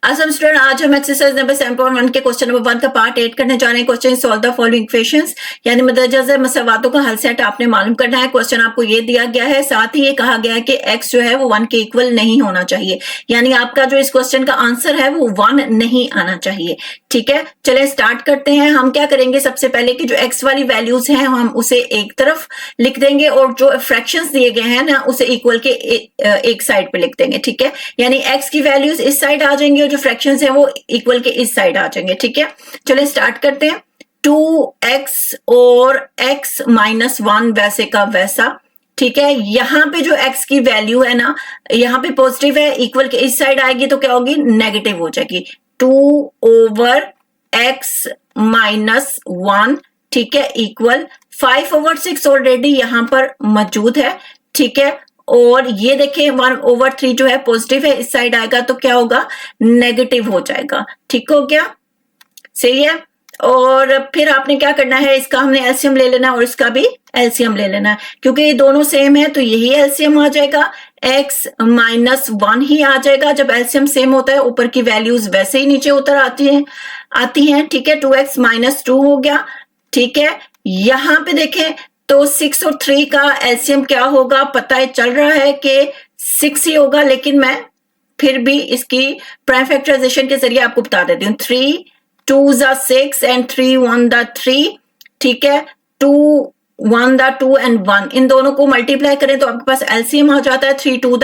Assam student, आज हम exercise number 7.1 के क्वेश्चन नंबर 1 का पार्ट 8 करने जा रहे हैं। Question solve the following equations, यानी मदरजा मसवातों का हल सेट आपने मालूम करना है। क्वेश्चन आपको ये दिया गया है, साथ ही ये कहा गया है कि x जो है वो 1 के इक्वल नहीं होना चाहिए, यानी आपका जो इस क्वेश्चन का आंसर है वो 1 नहीं आना चाहिए। ठीक है, चले स्टार्ट करते हैं। हम क्या करेंगे, सबसे पहले कि जो x वाली वैल्यूज हैं हम उसे एक तरफ लिख देंगे और जो फ्रैक्शंस दिए गए हैं ना उसे इक्वल के एक साइड पे लिख देंगे। ठीक है, यानी x की वैल्यूज इस साइड आ जाएंगी और जो फ्रैक्शंस हैं वो इक्वल के इस साइड आ जाएंगे। ठीक है, चलिए स्टार्ट करते हैं। 2x और x माइनस 1 वैसे का वैसा। ठीक है, यहां पे जो x की वैल्यू है ना, यहाँ पे पॉजिटिव है, इक्वल के इस साइड आएगी तो क्या होगी, नेगेटिव हो जाएगी। 2/x माइनस 1, ठीक है, इक्वल 5/6 ऑलरेडी यहां पर मौजूद है। ठीक है, और ये देखें 1/3 जो है पॉजिटिव है, इस साइड आएगा तो क्या होगा, नेगेटिव हो जाएगा। ठीक हो गया, सही है। और फिर आपने क्या करना है, इसका हमने एलसीएम ले लेना और इसका भी एलसीएम ले लेना है, क्योंकि ये दोनों सेम है तो यही एलसीएम आ जाएगा, x माइनस 1 ही आ जाएगा। जब एलसीएम सेम होता है ऊपर की वैल्यूज वैसे ही नीचे उतर आती हैं। ठीक है, 2x माइनस 2 हो गया। ठीक है, यहां पे देखें तो 6 और 3 का एलसीएम क्या होगा, पता है चल रहा है कि 6 ही होगा, लेकिन मैं फिर भी इसकी प्राइम फैक्टराइजेशन के जरिए आपको बता देती हूँ। 3 2 6 एंड 3 1 3। ठीक है, 2 1 2 एंड 1, इन दोनों को मल्टीप्लाई करें तो आपके पास एलसीएम आ जाता है 3 2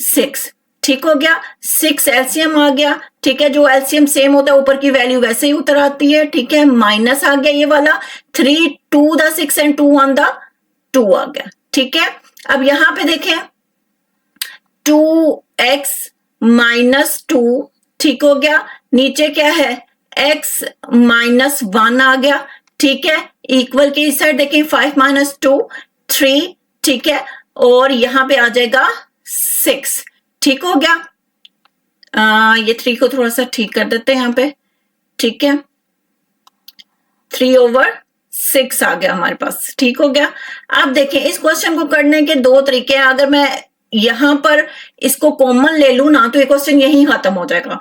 6। ठीक हो गया, 6 एलसीएम आ गया। ठीक है, जो एलसीएम सेम होता है ऊपर की वैल्यू वैसे ही उतर आती है। ठीक है, माइनस आ गया ये वाला, 3 2 6 एंड 2 1 2 आ गया। ठीक है, अब यहां पे देखें 2x माइनस 2, ठीक हो गया, नीचे क्या है, x माइनस 1 आ गया। ठीक है, इक्वल के इस साइड देखें 5 माइनस 2 3। ठीक है, और यहां पे आ जाएगा 6। ठीक हो गया, ये 3 को थोड़ा सा ठीक कर देते हैं यहां पे। ठीक है, 3/6 आ गया हमारे पास। ठीक हो गया, अब देखें इस क्वेश्चन को करने के दो तरीके हैं। अगर मैं यहां पर इसको कॉमन ले लू ना तो ये क्वेश्चन यही खत्म हो जाएगा।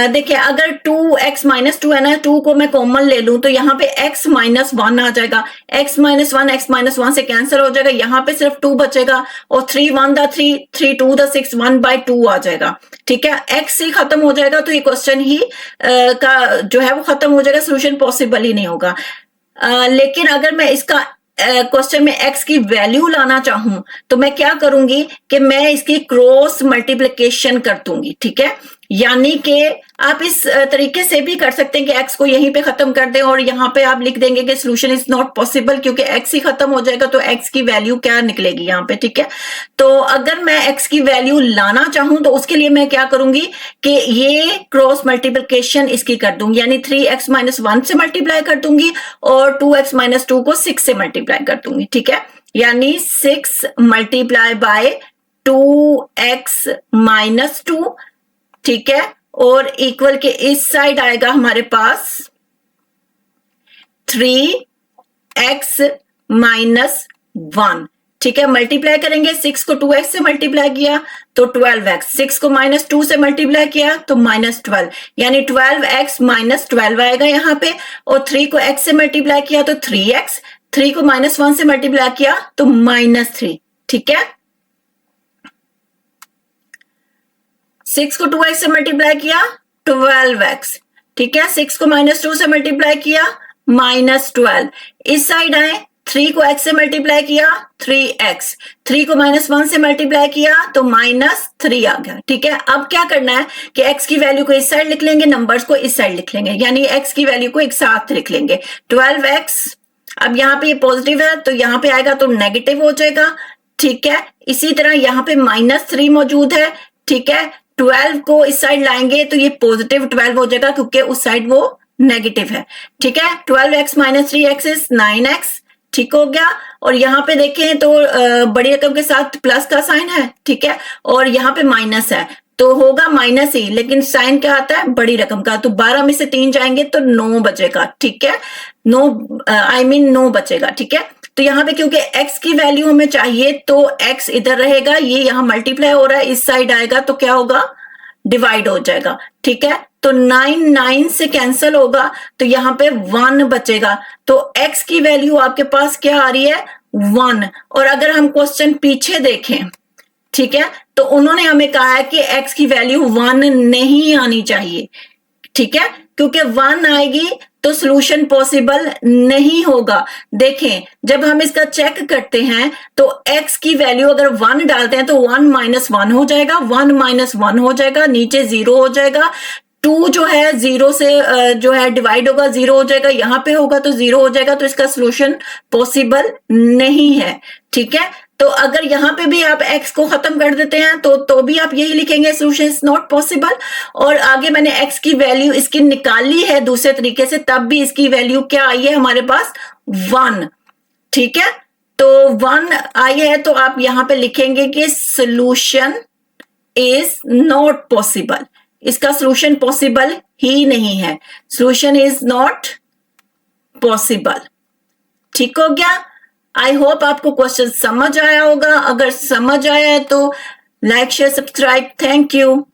देखिए अगर 2x माइनस 2 है ना, 2 को मैं कॉमन ले लूं तो यहाँ पे x माइनस 1 आ जाएगा, x माइनस 1 से कैंसिल हो जाएगा, यहाँ पे सिर्फ 2 बचेगा, और 3 1 3 3 2 6 1/2 आ जाएगा। ठीक है, x ही खत्म हो जाएगा तो ये क्वेश्चन ही का जो है वो खत्म हो जाएगा, सोल्यूशन पॉसिबल ही नहीं होगा। लेकिन अगर मैं इसका क्वेश्चन में x की वैल्यू लाना चाहूं तो मैं क्या करूंगी कि मैं इसकी क्रॉस मल्टीप्लिकेशन कर दूंगी। ठीक है, यानी कि आप इस तरीके से भी कर सकते हैं कि x को यहीं पे खत्म कर दें और यहाँ पे आप लिख देंगे कि सोल्यूशन इज नॉट पॉसिबल, क्योंकि x ही खत्म हो जाएगा तो x की वैल्यू क्या निकलेगी यहाँ पे। ठीक है, तो अगर मैं x की वैल्यू लाना चाहूं तो उसके लिए मैं क्या करूंगी कि ये क्रॉस मल्टीप्लिकेशन इसकी कर दूंगी, यानी 3x माइनस 1 से मल्टीप्लाई कर दूंगी और 2x माइनस 2 को 6 से मल्टीप्लाई कर दूंगी। ठीक है, यानी 6 मल्टीप्लाई बाय 2x माइनस 2। ठीक है, और इक्वल के इस साइड आएगा हमारे पास 3x माइनस 1। ठीक है, मल्टीप्लाई करेंगे, 6 को 2x से मल्टीप्लाई किया तो 12x, 6 को माइनस 2 से मल्टीप्लाई किया तो माइनस 12, यानी 12x माइनस 12 आएगा यहाँ पे, और 3 को x से मल्टीप्लाई किया तो 3x, 3 को माइनस 1 से मल्टीप्लाई किया तो माइनस 3। ठीक है, 6 को 2x से मल्टीप्लाई किया 12x। ठीक है, 6 को माइनस 2 से मल्टीप्लाई किया माइनस 12, इस साइड आए, 3 को x से मल्टीप्लाई किया 3x, 3 को माइनस 1 से मल्टीप्लाई किया तो माइनस 3 आ गया। ठीक है, अब क्या करना है कि x की वैल्यू को इस साइड लिख लेंगे, नंबर्स को इस साइड लिख लेंगे, यानी x की वैल्यू को एक साथ लिख लेंगे। 12x, अब यहाँ पे ये पॉजिटिव है तो यहाँ पे आएगा तो नेगेटिव हो जाएगा। ठीक है, इसी तरह यहाँ पे माइनस 3 मौजूद है। ठीक है, 12 को इस साइड लाएंगे तो ये पॉजिटिव 12 हो जाएगा क्योंकि उस साइड वो नेगेटिव है। ठीक है, 12x minus 3x is 9x। ठीक हो गया, और यहाँ पे देखें तो बड़ी रकम के साथ प्लस का साइन है। ठीक है, और यहाँ पे माइनस है तो होगा माइनस ही, लेकिन साइन क्या आता है, बड़ी रकम का, तो 12 में से 3 जाएंगे तो 9 बचेगा। ठीक है, 9 बचेगा। ठीक है, तो यहाँ पे क्योंकि x की वैल्यू हमें चाहिए तो x इधर रहेगा, ये यहाँ मल्टीप्लाई हो रहा है, इस साइड आएगा तो क्या होगा, डिवाइड हो जाएगा, ठीक है। तो 9 9 से कैंसिल होगा तो यहाँ पे 1 बचेगा, तो x की वैल्यू आपके पास क्या आ रही है 1। और अगर हम क्वेश्चन पीछे देखें, ठीक है, तो उन्होंने हमें कहा है कि x की वैल्यू 1 नहीं आनी चाहिए, ठीक है, क्योंकि 1 आएगी तो सोल्यूशन पॉसिबल नहीं होगा। देखें जब हम इसका चेक करते हैं तो x की वैल्यू अगर 1 डालते हैं तो 1 - 1 हो जाएगा, 1 - 1 हो जाएगा, नीचे 0 हो जाएगा, 2 जो है 0 से जो है डिवाइड होगा 0 हो जाएगा, यहां पे होगा तो 0 हो जाएगा, तो इसका सोल्यूशन पॉसिबल नहीं है, ठीक है। तो अगर यहाँ पे भी आप x को खत्म कर देते हैं तो भी आप यही लिखेंगे सोल्यूशन इज नॉट पॉसिबल। और आगे मैंने x की वैल्यू इसकी निकाली है दूसरे तरीके से, तब भी इसकी वैल्यू क्या आई है हमारे पास 1, ठीक है। तो 1 आई है तो आप यहाँ पे लिखेंगे कि सोल्यूशन इज नॉट पॉसिबल, इसका सोल्यूशन पॉसिबल ही नहीं है, सोल्यूशन इज नॉट पॉसिबल, ठीक हो गया। आई होप आपको क्वेश्चन समझ आया होगा, अगर समझ आया है तो like share subscribe, thank you.